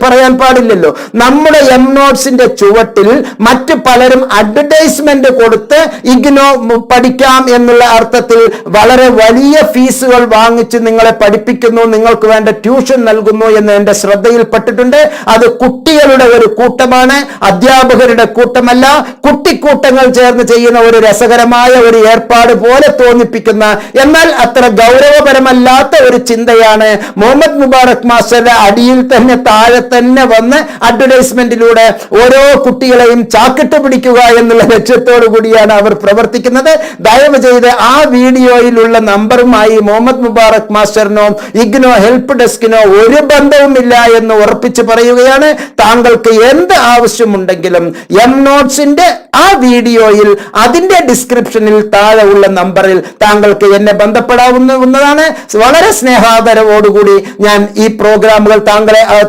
പറയാൻ പാടില്ലല്ലോ, നമ്മുടെ എംനോട്സിന്റെ ചുവട്ടിൽ മറ്റു പലരും അഡ്വർടൈസ്മെന്റ് കൊടുത്ത് ഇഗ്നോ പഠിക്കാം എന്നുള്ള അർത്ഥത്തിൽ വളരെ വലിയ ഫീസുകൾ വാങ്ങിച്ച് നിങ്ങളെ പഠിപ്പിക്കുന്നു, നിങ്ങൾക്ക് വേണ്ട ട്യൂഷൻ നൽകുന്നു എന്ന് എന്റെ ശ്രദ്ധയിൽപ്പെട്ടിട്ടുണ്ട്. അത് കുട്ടികളുടെ ഒരു കൂട്ടമാണ്, അധ്യാപകരുടെ കൂട്ടമല്ല. കുട്ടിക്കൂട്ടങ്ങൾ ചേർന്ന് ചെയ്യുന്ന ഒരു രസകരമായ ഒരു ഏർപ്പാട് പോലെ തോന്നിപ്പിക്കുന്ന, എന്നാൽ അത്ര ഗൗരവപരമല്ലാത്ത ഒരു ചിന്തയാണ് മുഹമ്മദ് മുബാറക് മാസ്റ്ററുടെ അടിയിൽ തന്നെ താഴെ തന്നെ വന്ന് അഡ്വർടൈസ്മെന്റിലൂടെ ഓരോ കുട്ടികളെയും ചാക്കിട്ട് പിടിക്കുക എന്നുള്ള ലക്ഷ്യത്തോടു കൂടിയാണ് അവർ പ്രവർത്തിക്കുന്നത്. ദയവ് ചെയ്ത് ആ വീഡിയോയിലുള്ള നമ്പറുമായി മുഹമ്മദ് മുബാറക് മാസ്റ്ററിനോ ഇഗ്നോ ഹെൽപ്പ് ഡെസ്കിനോ ഒരു ബന്ധവുമില്ല എന്ന് ഉറപ്പിച്ച് പറയുകയാണ്. താങ്കൾക്ക് എന്ത് ആവശ്യമുണ്ടെങ്കിലും എംനോട്സിന്റെ ആ വീഡിയോയിൽ അതിന്റെ ഡിസ്ക്രിപ്ഷനിൽ താഴെ ഉള്ള നമ്പറിൽ താങ്കൾക്ക് എന്നെ ബന്ധപ്പെടാവുന്നതാണ്. വളരെ സ്നേഹാദരവോടുകൂടി ഞാൻ ഈ പ്രോഗ്രാമുകൾ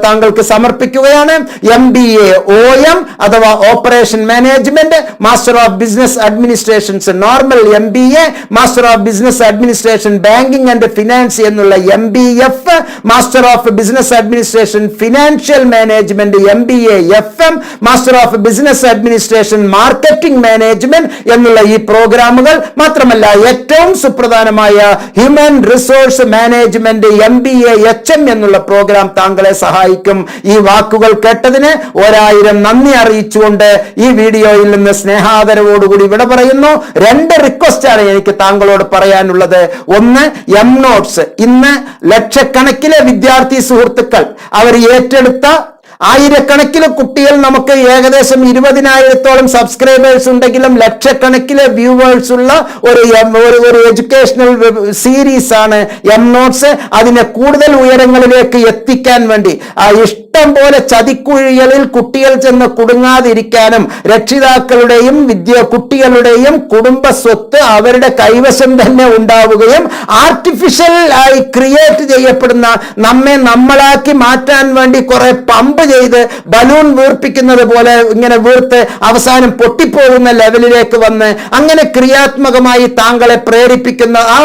താങ്കൾക്ക് സമർപ്പിക്കുകയാണ്. MBA OM അഥവാ operation management, master of business administrations normal MBA, master of business administration banking and finance എന്നുള്ള MBF, master of business administration financial management MBA FM, master of business administration marketing management എന്നുള്ള ഈ പ്രോഗ്രാമുകൾ മാത്രമല്ല ഏറ്റവും സുപ്രധാനമായ human resource management MBA HM എന്നുള്ള programme താങ്കളെ സഹായിക്കും. ഈ വാക്കുകൾ കേട്ടതിന് 1000 നന്ദി അറിയിച്ചുകൊണ്ട് ഈ വീഡിയോയിൽ നിന്ന് സ്നേഹാദരവോടുകൂടി വിട പറയുന്നു. 2 റിക്വസ്റ്റാണ് എനിക്ക് താങ്കളോട് പറയാനുള്ളത്. ഒന്ന്, എംനോട്സ് ഇന്ന് ലക്ഷക്കണക്കിലെ വിദ്യാർത്ഥി സുഹൃത്തുക്കൾ അവർ ഏറ്റെടുത്ത ആയിരക്കണക്കിന് കുട്ടികൾ, നമുക്ക് ഏകദേശം 20,000-ഓളം സബ്സ്ക്രൈബേഴ്സ് ഉണ്ടെങ്കിലും ലക്ഷക്കണക്കിലെ വ്യൂവേഴ്സ് ഉള്ള ഒരു എഡ്യൂക്കേഷണൽ സീരീസ് ആണ് എംനോട്സ്. അതിനെ കൂടുതൽ ഉയരങ്ങളിലേക്ക് എത്തിക്കാൻ വേണ്ടി ഇഷ്ടം പോലെ ചതിക്കുഴികളിൽ കുട്ടികൾ ചെന്ന് കുടുങ്ങാതിരിക്കാനും രക്ഷിതാക്കളുടെയും കുട്ടികളുടെയും കുടുംബ സ്വത്ത് അവരുടെ കൈവശം തന്നെ ഉണ്ടാവുകയും ആർട്ടിഫിഷ്യൽ ആയി ക്രിയേറ്റ് ചെയ്യപ്പെടുന്ന നമ്മെ നമ്മളാക്കി മാറ്റാൻ വേണ്ടി കുറെ പമ്പ് ചെയ്ത് ബലൂൺ വീർപ്പിക്കുന്നത് പോലെ ഇങ്ങനെ വീർത്ത് അവസാനം പൊട്ടിപ്പോകുന്ന ലെവലിലേക്ക് വന്ന് അങ്ങനെ ക്രിയാത്മകമായി താങ്കളെ പ്രേരിപ്പിക്കുന്ന ആ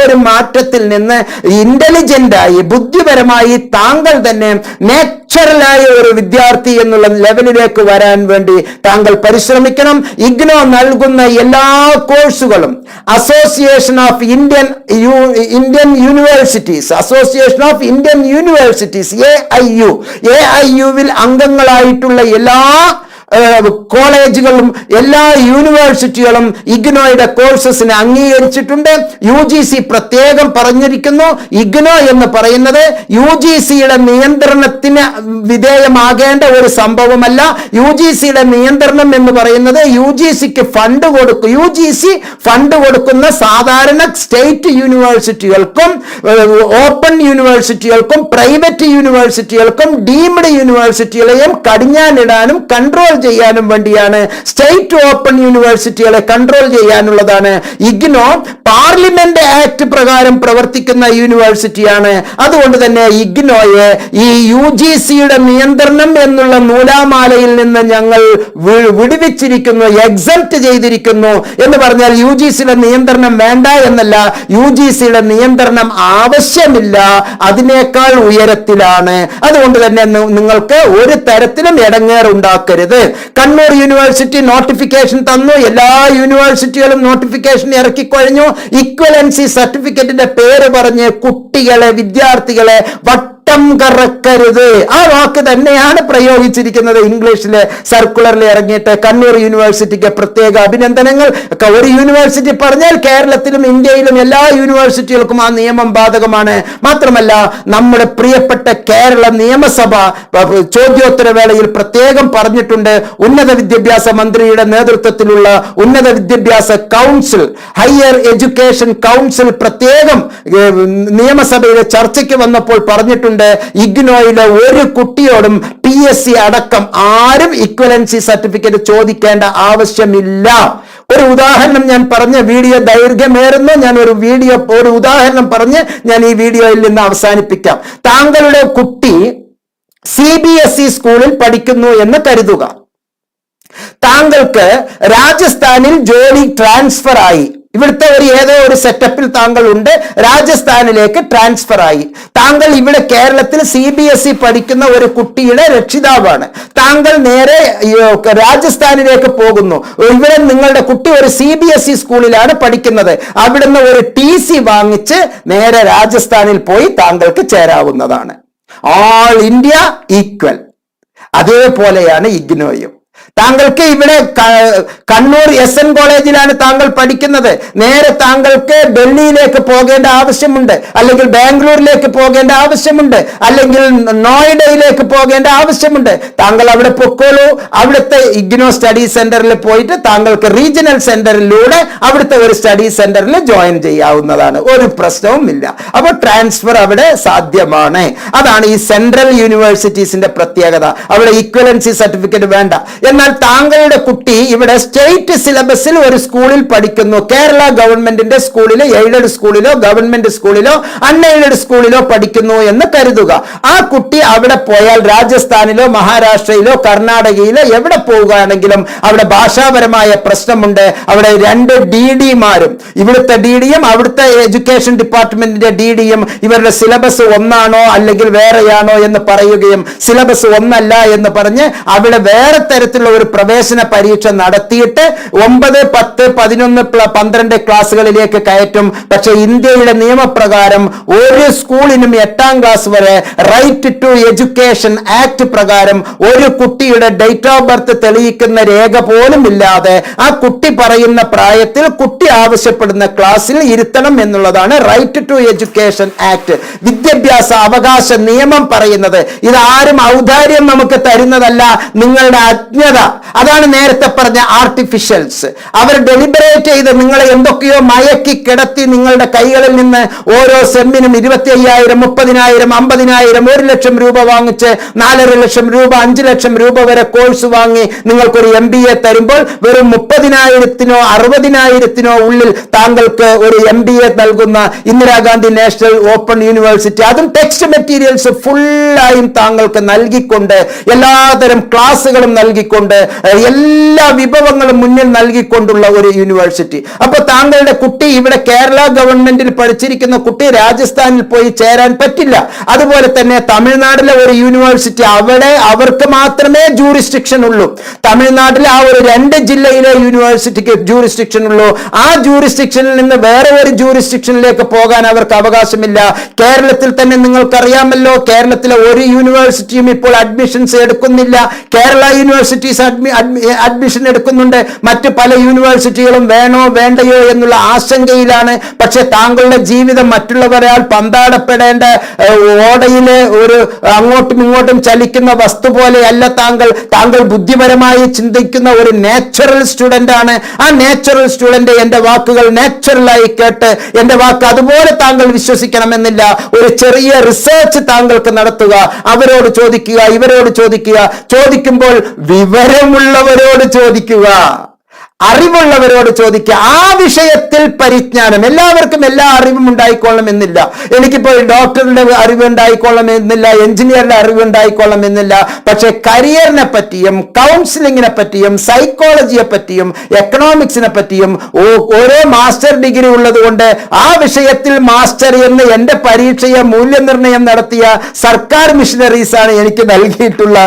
ഒരു മാറ്റത്തിൽ നിന്ന് ഇന്റലിജന്റായി ബുദ്ധിപരമായി താങ്കൾ തന്നെ നാച്ചുറലായ ഒരു വിദ്യാർത്ഥി എന്നുള്ള ലെവലിലേക്ക് വരാൻ വേണ്ടി താങ്കൾ പരിശ്രമിക്കണം. ഇഗ്നോ നൽകുന്ന എല്ലാ കോഴ്സുകളും അസോസിയേഷൻ ഓഫ് ഇന്ത്യൻ യൂണിവേഴ്സിറ്റീസ് AIU-വിൽ അംഗങ്ങളായിട്ടുള്ള എല്ലാ കോളേജുകളും എല്ലാ യൂണിവേഴ്സിറ്റികളും ഇഗ്നോയുടെ കോഴ്സസിനെ അംഗീകരിച്ചിട്ടുണ്ട്. UGC പ്രത്യേകം പറഞ്ഞിരിക്കുന്നു, ഇഗ്നോ എന്ന് പറയുന്നത് UGCയുടെ നിയന്ത്രണത്തിന് വിധേയമാകേണ്ട ഒരു സംഭവമല്ല. UGCയുടെ നിയന്ത്രണം എന്ന് പറയുന്നത് UGCക്ക് UGC ഫണ്ട് കൊടുക്കുന്ന സാധാരണ സ്റ്റേറ്റ് യൂണിവേഴ്സിറ്റികൾക്കും ഓപ്പൺ യൂണിവേഴ്സിറ്റികൾക്കും പ്രൈവറ്റ് യൂണിവേഴ്സിറ്റികൾക്കും ഡീംഡ് യൂണിവേഴ്സിറ്റികളെയും കടിഞ്ഞാനിടാനും കൺട്രോൾ ചെയ്യാനും വേണ്ടിയാണ്. സ്റ്റേറ്റ് ഓപ്പൺ യൂണിവേഴ്സിറ്റികളെ കൺട്രോൾ ചെയ്യാനുള്ളതാണ്. ഇഗ്നോ പാർലമെന്റ് ആക്ട് പ്രകാരം പ്രവർത്തിക്കുന്ന യൂണിവേഴ്സിറ്റിയാണ്. അതുകൊണ്ട് തന്നെ ഇഗ്നോയെ ഈ UGCയുടെ നിയന്ത്രണം എന്നുള്ള നൂലാമാലയിൽ നിന്ന് ഞങ്ങൾ വിടുവിച്ചിരിക്കുന്നു, എക്സംപ്റ്റ് ചെയ്തിരിക്കുന്നു. എന്ന് പറഞ്ഞാൽ UGCയുടെ നിയന്ത്രണം വേണ്ട എന്നല്ല, UGCയുടെ നിയന്ത്രണം ആവശ്യമില്ല, അതിനേക്കാൾ ഉയരത്തിലാണ്. അതുകൊണ്ട് തന്നെ നിങ്ങൾക്ക് ഒരു തരത്തിലും ഇടങ്ങേറുണ്ടാക്കരുത്. കണ്ണൂർ യൂണിവേഴ്സിറ്റി നോട്ടിഫിക്കേഷൻ തന്നു, എല്ലാ യൂണിവേഴ്സിറ്റികളും നോട്ടിഫിക്കേഷൻ ഇറക്കിക്കഴിഞ്ഞു. ഇക്വലൻസി സർട്ടിഫിക്കറ്റിന്റെ പേര് പറഞ്ഞ് കുട്ടികളെ വിദ്യാർത്ഥികളെ വട്ടം കറക്കരുത്. ആ വാക്ക് തന്നെയാണ് പ്രയോഗിച്ചിരിക്കുന്നത് ഇംഗ്ലീഷിലെ സർക്കുലറിൽ ഇറങ്ങിയിട്ട്. കണ്ണൂർ യൂണിവേഴ്സിറ്റിക്ക് പ്രത്യേക അഭിനന്ദനങ്ങൾ. ഒരു യൂണിവേഴ്സിറ്റി പറഞ്ഞാൽ കേരളത്തിലും ഇന്ത്യയിലും എല്ലാ യൂണിവേഴ്സിറ്റികൾക്കും ആ നിയമം ബാധകമാണ്. മാത്രമല്ല നമ്മുടെ പ്രിയപ്പെട്ട കേരള നിയമസഭ ചോദ്യോത്തരവേളയിൽ പ്രത്യേകം പറഞ്ഞിട്ടുണ്ട്, ഉന്നത വിദ്യാഭ്യാസ മന്ത്രിയുടെ നേതൃത്വത്തിലുള്ള ഉന്നത വിദ്യാഭ്യാസ കൗൺസിൽ, ഹയർ എഡ്യൂക്കേഷൻ കൗൺസിൽ പ്രത്യേകം നിയമസഭയിലെ ചർച്ചയ്ക്ക് വന്നപ്പോൾ പറഞ്ഞിട്ടുണ്ട്, ഇഗ്നോയിലെ ഒരു കുട്ടിയോടും PSC അടക്കം ആരും ഇക്വലൻസി സർട്ടിഫിക്കറ്റ് ചോദിക്കേണ്ട ആവശ്യമില്ല. ഒരു ഉദാഹരണം ഞാൻ പറഞ്ഞ വീഡിയോ ദൈർഘ്യമേറുന്നു. ഞാൻ ഒരു ഉദാഹരണം പറഞ്ഞ് ഞാൻ ഈ വീഡിയോയിൽ നിന്ന് അവസാനിപ്പിക്കാം. താങ്കളുടെ കുട്ടി CBSE സ്കൂളിൽ പഠിക്കുന്നു എന്ന് കരുതുക. താങ്കൾക്ക് രാജസ്ഥാനിൽ ജോലി ട്രാൻസ്ഫർ ആയി. ഇവിടുത്തെ ഏതോ ഒരു സെറ്റപ്പിൽ താങ്കൾ ഉണ്ട്, രാജസ്ഥാനിലേക്ക് ട്രാൻസ്ഫർ ആയി. താങ്കൾ ഇവിടെ കേരളത്തിൽ CBSE പഠിക്കുന്ന ഒരു കുട്ടിയുടെ രക്ഷിതാവാണ്. താങ്കൾ നേരെ രാജസ്ഥാനിലേക്ക് പോകുന്നു. ഇവിടെ നിങ്ങളുടെ കുട്ടി ഒരു CBSE സ്കൂളിലാണ് പഠിക്കുന്നത്. അവിടുന്ന് ഒരു TC വാങ്ങിച്ച് നേരെ രാജസ്ഥാനിൽ പോയി താങ്കൾക്ക് ചേരാവുന്നതാണ്. All India equal. അതേപോലെയാണ് ഇഗ്നോയും. താങ്കൾക്ക് ഇവിടെ കണ്ണൂർ SN കോളേജിലാണ് താങ്കൾ പഠിക്കുന്നത്. നേരെ താങ്കൾക്ക് ഡൽഹിയിലേക്ക് പോകേണ്ട ആവശ്യമുണ്ട്, അല്ലെങ്കിൽ ബാംഗ്ലൂരിലേക്ക് പോകേണ്ട ആവശ്യമുണ്ട്, അല്ലെങ്കിൽ നോയിഡയിലേക്ക് പോകേണ്ട ആവശ്യമുണ്ട്. താങ്കൾ അവിടെ പൊക്കോളൂ. അവിടുത്തെ ഇഗ്നോ സ്റ്റഡി സെന്ററിൽ പോയിട്ട് താങ്കൾക്ക് റീജിയണൽ സെന്ററിലൂടെ അവിടുത്തെ ഒരു സ്റ്റഡി സെന്ററിൽ ജോയിൻ ചെയ്യാവുന്നതാണ്. ഒരു പ്രശ്നവും ഇല്ല. അപ്പോൾ ട്രാൻസ്ഫർ അവിടെ സാധ്യമാണ്. അതാണ് ഈ സെൻട്രൽ യൂണിവേഴ്സിറ്റീസിന്റെ പ്രത്യേകത. അവിടെ ഈക്വലൻസി സർട്ടിഫിക്കറ്റ് വേണ്ട. എന്നാൽ താങ്കളുടെ കുട്ടി ഇവിടെ സ്റ്റേറ്റ് സിലബസിൽ ഒരു സ്കൂളിൽ പഠിക്കുന്നു. കേരള ഗവൺമെന്റിന്റെ സ്കൂളിലോ, എയ്ഡഡ് സ്കൂളിലോ, ഗവൺമെന്റ് സ്കൂളിലോ, അൺഎയ്ഡഡ് സ്കൂളിലോ പഠിക്കുന്നു എന്ന് കരുതുക. ആ കുട്ടി അവിടെ പോയാൽ രാജസ്ഥാനിലോ മഹാരാഷ്ട്രയിലോ കർണാടകയിലോ എവിടെ പോവുകയാണെങ്കിലും അവിടെ ഭാഷാപരമായ പ്രശ്നമുണ്ട്. അവിടെ 2 DDമാരും, ഇവിടുത്തെ DDയും അവിടുത്തെ എഡ്യൂക്കേഷൻ ഡിപ്പാർട്ട്മെന്റിന്റെ DDയും ഇവരുടെ സിലബസ് ഒന്നാണോ അല്ലെങ്കിൽ വേറെയാണോ എന്ന് പറയുകയും സിലബസ് ഒന്നല്ല എന്ന് പറഞ്ഞ് അവിടെ വേറെ തരത്തിലുള്ള ഒരു പ്രവേശന പരീക്ഷ നടത്തിയിട്ട് 9, 10, 11, 12 ക്ലാസ്സുകളിലേക്ക് കയറ്റും. പക്ഷേ ഇന്ത്യയുടെ നിയമപ്രകാരം ഒരു സ്കൂളിനും 8ാം ക്ലാസ് വരെ റൈറ്റ് ടു എഡ്യൂക്കേഷൻ ആക്ട് പ്രകാരം ഒരു കുട്ടിയുടെ ഡേറ്റ് ഓഫ് ബർത്ത് തെളിയിക്കുന്ന രേഖ പോലും ഇല്ലാതെ ആ കുട്ടി പറയുന്ന പ്രായത്തിൽ കുട്ടി ആവശ്യപ്പെടുന്ന ക്ലാസ്സിൽ ഇരുത്തണം എന്നുള്ളതാണ് റൈറ്റ് ടു എഡ്യൂക്കേഷൻ ആക്ട്, വിദ്യാഭ്യാസ അവകാശ നിയമം പറയുന്നത്. ഇതാരും ഔദാര്യം നമുക്ക് തരുന്നതല്ല, നിങ്ങളുടെ അജ്ഞത. അതാണ് നേരത്തെ പറഞ്ഞ ആർട്ടിഫിഷ്യൽസ്. അവർ ഡെലിബറേറ്റ് ചെയ്ത് നിങ്ങളെ എന്തൊക്കെയോ മയക്കി കിടത്തി നിങ്ങളുടെ കൈകളിൽ നിന്ന് ഓരോ സെമ്മിനും 25,000, 30,000, 50,000, 1 ലക്ഷം രൂപ വാങ്ങിച്ച് 4.5 ലക്ഷം രൂപ, 5 ലക്ഷം രൂപ വരെ കോഴ്സ് വാങ്ങി നിങ്ങൾക്കൊരു MBA തരുമ്പോൾ വെറും 30,000-നോ 60,000-നോ ഉള്ളിൽ താങ്കൾക്ക് ഒരു MBA നൽകുന്ന ഇന്ദിരാഗാന്ധി നാഷണൽ ഓപ്പൺ യൂണിവേഴ്സിറ്റി, അതും ടെക്സ്റ്റ് മെറ്റീരിയൽസ് ഫുള്ളായും താങ്കൾക്ക് നൽകിക്കൊണ്ട്, എല്ലാതരം ക്ലാസ്സുകളും നൽകിക്കൊണ്ട്, എല്ലാ വിഭവങ്ങളും മുന്നിൽ നൽകിക്കൊണ്ടുള്ള ഒരു യൂണിവേഴ്സിറ്റി. അപ്പൊ താങ്കളുടെ കുട്ടി ഇവിടെ കേരള ഗവൺമെന്റിൽ പഠിച്ചിരിക്കുന്ന കുട്ടി രാജസ്ഥാനിൽ പോയി ചേരാൻ പറ്റില്ല. അതുപോലെ തന്നെ തമിഴ്നാട്ടിലെ ഒരു യൂണിവേഴ്സിറ്റി, അവിടെ അവർക്ക് മാത്രമേ ജൂറിസ്ഡിക്ഷൻ ഉള്ളൂ. തമിഴ്നാട്ടിലെ ആ ഒരു 2 ജില്ലയിലെ യൂണിവേഴ്സിറ്റിക്ക് ജൂറിസ്ഡിക്ഷൻ ഉള്ളൂ. ആ ജൂറിസ്ഡിക്ഷനിൽ നിന്ന് വേറെ ഒരു ജൂറിസ്ഡിക്ഷനിലേക്ക് പോകാൻ അവർക്ക് അവകാശമില്ല. കേരളത്തിൽ തന്നെ നിങ്ങൾക്കറിയാമല്ലോ, കേരളത്തിലെ ഒരു യൂണിവേഴ്സിറ്റിയും ഇപ്പോൾ അഡ്മിഷൻസ് എടുക്കുന്നില്ല. കേരള യൂണിവേഴ്സിറ്റീസ് അഡ്മിഷൻ എടുക്കുന്നുണ്ട്. മറ്റ് പല യൂണിവേഴ്സിറ്റികളും വേണോ വേണ്ടയോ എന്നുള്ള ആശങ്കയിലാണ്. പക്ഷെ താങ്കളുടെ ജീവിതം മറ്റുള്ളവരാൽ പന്താടപ്പെടേണ്ട ഓടയിലെ ഒരു അങ്ങോട്ടും ഇങ്ങോട്ടും ചലിക്കുന്ന വസ്തു പോലെയല്ല താങ്കൾ ബുദ്ധിപരമായി ചിന്തിക്കുന്ന ഒരു നാച്ചുറൽ സ്റ്റുഡന്റ് ആണ്. ആ നാച്ചുറൽ സ്റ്റുഡന്റ് എന്റെ വാക്കുകൾ നാച്ചുറലായി കേട്ട് എന്റെ വാക്ക് അതുപോലെ താങ്കൾ വിശ്വസിക്കണമെന്നില്ല. ഒരു ചെറിയ റിസർച്ച് താങ്കൾക്ക് നടത്തുക, അവരോട് ചോദിക്കുക, ഇവരോട് ചോദിക്കുക. ചോദിക്കുമ്പോൾ വിവരമുള്ളവരോട് ചോദിക്കുക, അറിവുള്ളവരോട് ചോദിക്കുക. ആ വിഷയത്തിൽ പരിജ്ഞാനം. എല്ലാവർക്കും എല്ലാ അറിവും ഉണ്ടായിക്കൊള്ളണം എന്നില്ല. എനിക്കിപ്പോൾ ഡോക്ടറുടെ അറിവ് ഉണ്ടായിക്കൊള്ളണം എന്നില്ല, എഞ്ചിനീയറുടെ അറിവ് ഉണ്ടായിക്കൊള്ളണം എന്നില്ല. പക്ഷെ കരിയറിനെ പറ്റിയും കൗൺസിലിങ്ങിനെ പറ്റിയും സൈക്കോളജിയെ പറ്റിയും എക്കണോമിക്സിനെ പറ്റിയും ഓരോ മാസ്റ്റർ ഡിഗ്രി ഉള്ളത് കൊണ്ട് ആ വിഷയത്തിൽ മാസ്റ്റർ എന്ന് എന്റെ പരീക്ഷയെ മൂല്യനിർണ്ണയം നടത്തിയ സർക്കാർ മിഷനറീസ് ആണ് എനിക്ക് നൽകിയിട്ടുള്ള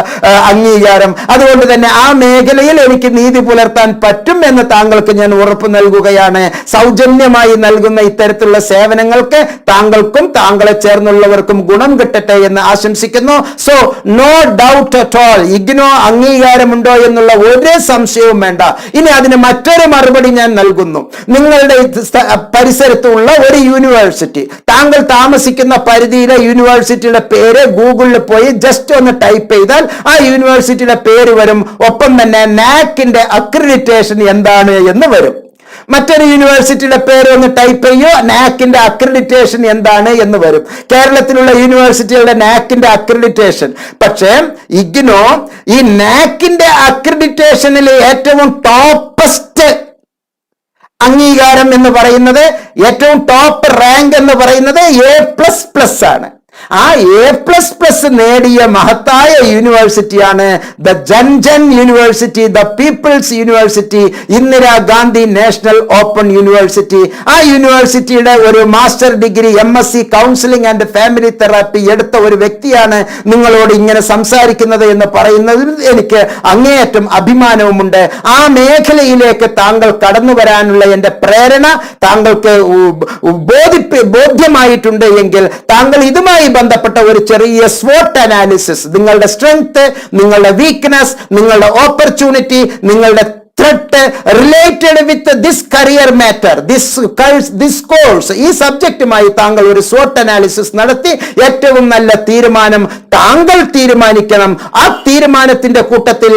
അംഗീകാരം. അതുകൊണ്ട് തന്നെ ആ മേഖലയിൽ എനിക്ക് നീതി പുലർത്താൻ പറ്റും എന്ന് താങ്കൾക്ക് ഞാൻ ഉറപ്പ് നൽകുകയാണ്. സൗജന്യമായി നൽകുന്ന ഇത്തരത്തിലുള്ള സേവനങ്ങൾക്ക് താങ്കൾക്കും താങ്കളെ ചേർന്നുള്ളവർക്കും ഗുണം കിട്ടട്ടെ എന്ന് ആശംസിക്കുന്നു. So no doubt at all, IGNOU അംഗീകാരമുണ്ടോ എന്നുള്ള ഒരു സംശയവും വേണ്ട. ഇനി അതിന് മറ്റൊരു മറുപടി ഞാൻ നൽകുന്നു. നിങ്ങളുടെ പരിസരത്തുള്ള ഒരു യൂണിവേഴ്സിറ്റി, താങ്കൾ താമസിക്കുന്ന പരിധിയിലെ യൂണിവേഴ്സിറ്റിയുടെ പേര് ഗൂഗിളിൽ പോയി ജസ്റ്റ് ഒന്ന് ടൈപ്പ് ചെയ്താൽ ആ യൂണിവേഴ്സിറ്റിയുടെ പേര് വരും. ഒപ്പം തന്നെ നാക്കിന്റെ അക്രഡിറ്റേഷൻ എന്താണ് എന്ന് വരും. മറ്റൊരു യൂണിവേഴ്സിറ്റിയുടെ പേര് ഒന്ന് ടൈപ്പ് ചെയ്യോ, നാക്കിന്റെ അക്രഡിറ്റേഷൻ എന്താണ് എന്ന് വരും. കേരളത്തിലുള്ള യൂണിവേഴ്സിറ്റികളുടെ നാക്കിന്റെ അക്രഡിറ്റേഷൻ. പക്ഷേ ഇഗ്നോ ഈ നാക്കിന്റെ അക്രഡിറ്റേഷനിൽ ഏറ്റവും ടോപ്പസ്റ്റ് അംഗീകാരം എന്ന് പറയുന്നത്, ഏറ്റവും ടോപ്പ് റാങ്ക് എന്ന് പറയുന്നത് A++ ആണ്. ആ A++ നേടിയ മഹത്തായ യൂണിവേഴ്സിറ്റിയാണ് ദ ജൻജൻ university, the people's university, Indira Gandhi national open university. ആ യൂണിവേഴ്സിറ്റിയുടെ ഒരു master degree MSc counselling and family therapy എടുത്ത ഒരു വ്യക്തിയാണ് നിങ്ങളോട് ഇങ്ങനെ സംസാരിക്കുന്നത് എന്ന് പറയുന്നതിൽ എനിക്ക് അങ്ങേയറ്റം അഭിമാനവുമുണ്ട്. ആ മേഖലയിലേക്ക് താങ്കൾ കടന്നു വരാനുള്ള എൻ്റെ പ്രേരണ താങ്കൾക്ക് ബോധ്യമായിട്ടുണ്ട് എങ്കിൽ താങ്കൾ ഇതുമായി ബന്ധപ്പെട്ട ഒരു ചെറിയ SWOT അനാലിസിസ്, നിങ്ങളുടെ സ്ട്രെങ്ത്, നിങ്ങളുടെ വീക്ക്നെസ്, നിങ്ങളുടെ ഓപ്പർച്യൂണിറ്റി, നിങ്ങളുടെ threat related with this career matter, this course, ഈ സബ്ജക്റ്റുമായി താങ്കൾ ഒരു SWOT അനാലിസിസ് നടത്തി ഏറ്റവും നല്ല തീരുമാനം താങ്കൾ തീരുമാനിക്കണം. ആ തീരുമാനത്തിന്റെ കൂട്ടത്തിൽ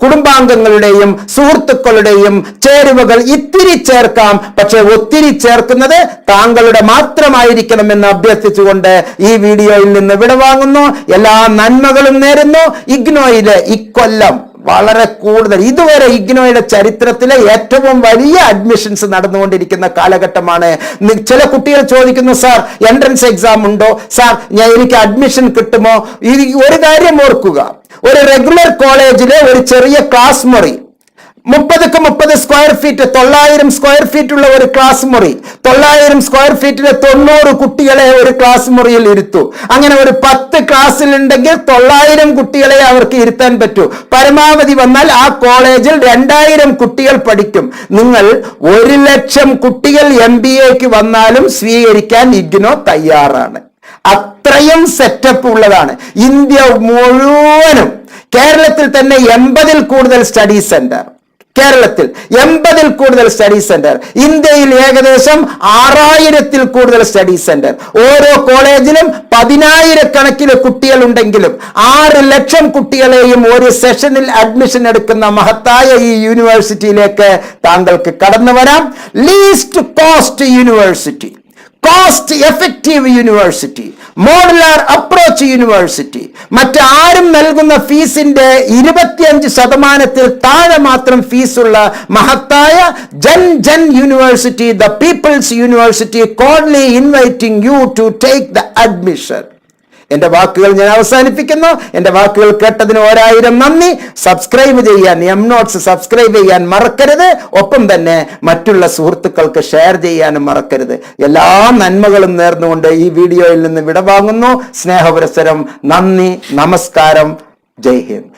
കുടുംബാംഗങ്ങളുടെയും സുഹൃത്തുക്കളുടെയും ചേരുവകൾ ഇത്തിരി ചേർക്കാം. പക്ഷെ ഒത്തിരി ചേർക്കുന്നത് താങ്കളുടെ മാത്രമായിരിക്കണമെന്ന് അഭ്യർത്ഥിച്ചുകൊണ്ട് ഈ വീഡിയോയിൽ നിന്ന് വിടവാങ്ങുന്നു. എല്ലാ നന്മകളും നേരുന്നു. ഇഗ്നോയിലെ ഇക്കൊല്ലം വളരെ കൂടുതൽ, ഇതുവരെ ഇഗ്നോയുടെ ചരിത്രത്തിലെ ഏറ്റവും വലിയ അഡ്മിഷൻസ് നടന്നുകൊണ്ടിരിക്കുന്ന കാലഘട്ടമാണ്. ചില കുട്ടികൾ ചോദിക്കുന്നു, സാർ എൻട്രൻസ് എക്സാം ഉണ്ടോ, സാർ എനിക്ക് അഡ്മിഷൻ കിട്ടുമോ? ഒരു കാര്യം ഓർക്കുക, ഒരു റെഗുലർ കോളേജിലെ ഒരു ചെറിയ ക്ലാസ് മുറി 30x30 square feet, 900 square feet ഉള്ള ഒരു ക്ലാസ് മുറി, 900 സ്ക്വയർ ഫീറ്റിലെ 90 കുട്ടികളെ ഒരു ക്ലാസ് മുറിയിൽ ഇരുത്തു. അങ്ങനെ ഒരു 10 ക്ലാസ്സിലുണ്ടെങ്കിൽ 900 കുട്ടികളെ അവർക്ക് ഇരുത്താൻ പറ്റൂ. പരമാവധി വന്നാൽ ആ കോളേജിൽ 2000 കുട്ടികൾ പഠിക്കും. നിങ്ങൾ 1,00,000 കുട്ടികൾ MBAക്ക് വന്നാലും സ്വീകരിക്കാൻ ഇഗ്നോ തയ്യാറാണ്. അത്രയും സെറ്റപ്പ് ഉള്ളതാണ്. ഇന്ത്യ മുഴുവനും, കേരളത്തിൽ തന്നെ 80-ൽ കൂടുതൽ സ്റ്റഡി സെന്റർ, കേരളത്തിൽ 80-ൽ കൂടുതൽ സ്റ്റഡി സെന്റർ, ഇന്ത്യയിൽ ഏകദേശം 6000-ൽ കൂടുതൽ സ്റ്റഡി സെന്റർ. ഓരോ കോളേജിലും 10,000 കുട്ടികൾ ഉണ്ടെങ്കിലും 6 ലക്ഷം കുട്ടികളെയും ഒരു സെഷനിൽ അഡ്മിഷൻ എടുക്കുന്ന മഹത്തായ ഈ യൂണിവേഴ്സിറ്റിയിലേക്ക് താങ്കൾക്ക് കടന്നു വരാം. Least cost university, cost effective university, modular approach university, മറ്റാരും നൽകുന്ന ഫീസിന്റെ 25% താഴെ മാത്രം ഫീസുള്ള മഹത്തായ ജൻ university, the people's university, cordially inviting you to take the admission. എന്റെ വാക്കുകൾ ഞാൻ അവസാനിപ്പിക്കുന്നു. എന്റെ വാക്കുകൾ കേട്ടതിന് 1000 നന്ദി. സബ്സ്ക്രൈബ് ചെയ്യാൻ, നോട്ട്സ് സബ്സ്ക്രൈബ് ചെയ്യാൻ മറക്കരുത്. ഒപ്പം തന്നെ മറ്റുള്ള സുഹൃത്തുക്കൾക്ക് ഷെയർ ചെയ്യാനും മറക്കരുത്. എല്ലാ നന്മകളും നേർന്നുകൊണ്ട് ഈ വീഡിയോയിൽ നിന്ന് വിടവാങ്ങുന്നു. സ്നേഹപുരസ്സരം. നന്ദി, നമസ്കാരം, ജയ് ഹിന്ദ്.